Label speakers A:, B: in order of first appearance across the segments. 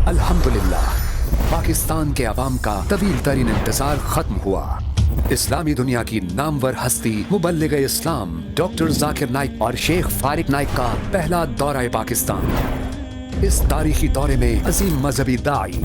A: अल्हम्दुलिल्लाह, पाकिस्तान के अवाम का तवील तरीन इंतजार खत्म हुआ। इस्लामी दुनिया की नामवर हस्ती मुबल्लिग इस्लाम डॉक्टर जाकिर नाइक और शेख फारिक नाइक का पहला दौरा पाकिस्तान। इस तारीखी दौरे में अजीम मजहबी दाई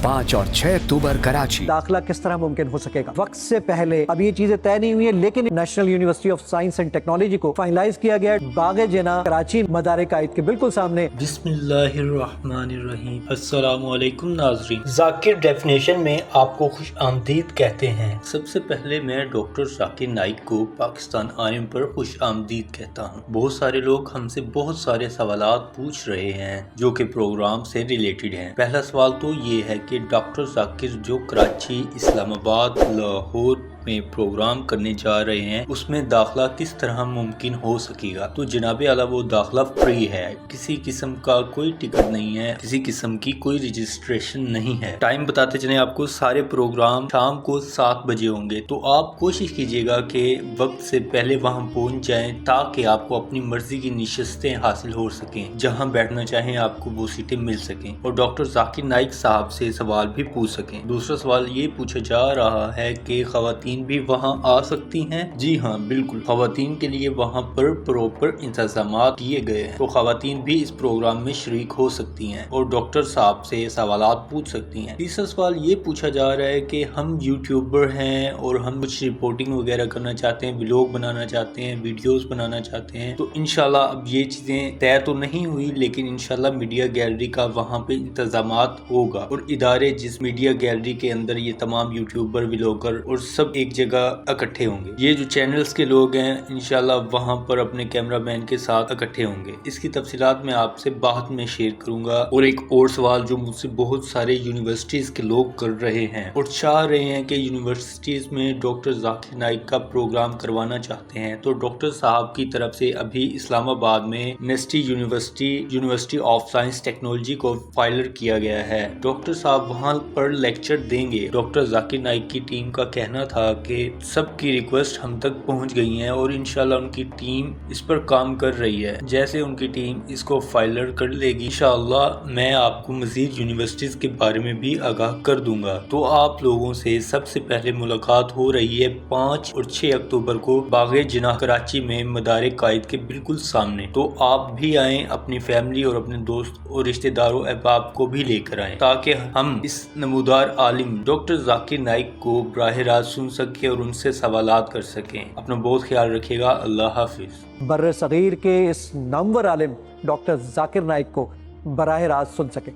A: 5 और 6 अक्टूबर कराची।
B: दाखिला किस तरह मुमकिन हो सकेगा? वक्त से पहले अब ये चीजें तय नहीं हुई है, लेकिन national university of science and technology को फाइनलाइज किया गया है बाग जिना कराची मदारे कायद के बिल्कुल सामने।
C: बिस्मिल्लाहिर्रहमानिर्रहीम। अस्सलामु अलैकुम नाज़रीन, जाकिर डेफिनेशन में आपको खुश आमदीद कहते हैं। सबसे पहले मैं डॉक्टर जाकिर नाइक को पाकिस्तान आने पर खुश आमदीद कहता हूँ। बहुत सारे लोग हमसे बहुत सारे सवालात पूछ रहे हैं जो कि प्रोग्राम से रिलेटेड हैं। पहला सवाल तो ये है कि डॉक्टर जाकिर जो कराची, इस्लामाबाद, लाहौर में प्रोग्राम करने जा रहे हैं उसमें दाखिला किस तरह मुमकिन हो सकेगा। तो जनाबे आला वो दाखिला फ्री है, किसी किस्म का कोई टिकट नहीं है, किसी किस्म की कोई रजिस्ट्रेशन नहीं है। टाइम बताते चले आपको, सारे प्रोग्राम शाम को 7 बजे होंगे, तो आप कोशिश कीजिएगा कि वक्त से पहले वहां पहुंच जाएं ताकि आपको अपनी मर्जी की निशस्तें हासिल हो सकें, जहां बैठना चाहें आपको वो सीटें मिल सकें और डॉक्टर जाकिर नाइक साहब से सवाल भी पूछ सकें। दूसरा सवाल ये पूछा जा रहा है कि खवातीन भी वहां आ सकती हैं। जी हाँ, बिल्कुल, खवातीन के लिए वहां पर प्रॉपर इंतजामात किए गए हैं, तो खवातीन भी इस प्रोग्राम में शरीक हो सकती हैं और डॉक्टर साहब से सवालात पूछ सकती हैं। तीसरा सवाल ये पूछा जा रहा है कि हम यूट्यूबर हैं और हम कुछ रिपोर्टिंग वगैरह करना चाहते हैं, व्लॉग बनाना चाहते हैं, वीडियोस बनाना चाहते हैं, तो इंशाल्लाह अब ये चीजें तय तो नहीं हुई, लेकिन इंशाल्लाह मीडिया गैलरी का वहां पे इंतजामात होगा और इदारे जिस मीडिया गैलरी के अंदर ये तमाम यूट्यूबर, व्लॉगर और सब एक जगह इकट्ठे होंगे। ये जो चैनल्स के लोग हैं इंशाल्लाह वहां पर अपने कैमरामैन के साथ इकट्ठे होंगे। इसकी तफसीलात मैं आपसे बाद में शेयर करूंगा। और एक और सवाल जो मुझसे बहुत सारे यूनिवर्सिटीज के लोग कर रहे हैं और चाह रहे हैं कि यूनिवर्सिटीज में डॉक्टर जाकिर नाइक का प्रोग्राम करवाना चाहते हैं, तो डॉक्टर साहब की तरफ से अभी इस्लामाबाद में नेस्टी यूनिवर्सिटी ऑफ साइंस टेक्नोलॉजी को फाइलर किया गया है। डॉक्टर साहब वहां पर लेक्चर देंगे। डॉक्टर जाकिर नाइक की टीम का कहना था कि सबकी रिक्वेस्ट हम तक पहुंच गई हैं और इंशाल्लाह उनकी टीम इस पर काम कर रही है। जैसे उनकी टीम इसको फाइलर कर लेगी इंशाल्लाह मैं आपको मजीद यूनिवर्सिटीज के बारे में भी आगाह कर दूंगा। तो आप लोगों से सबसे पहले मुलाकात हो रही है 5 और 6 अक्टूबर को बाग जिना कराची में मदारे कायद के बिल्कुल सामने। तो आप भी आए, अपनी फैमिली और अपने दोस्त और रिश्तेदारों अहबाब को भी लेकर आए ताकि हम इस नमूदार आलिम डॉक्टर जाकिर नाइक को बराह रास्त सुन सके और उनसे सवालात कर सकें। अपना बहुत ख्याल रखिएगा। अल्लाह हाफिज।
B: बर्र सगीर के इस नामवर आलिम डॉक्टर जाकिर नाइक को बराह रास्त सुन सके।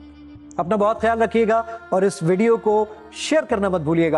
B: अपना बहुत ख्याल रखिएगा और इस वीडियो को शेयर करना मत भूलिएगा।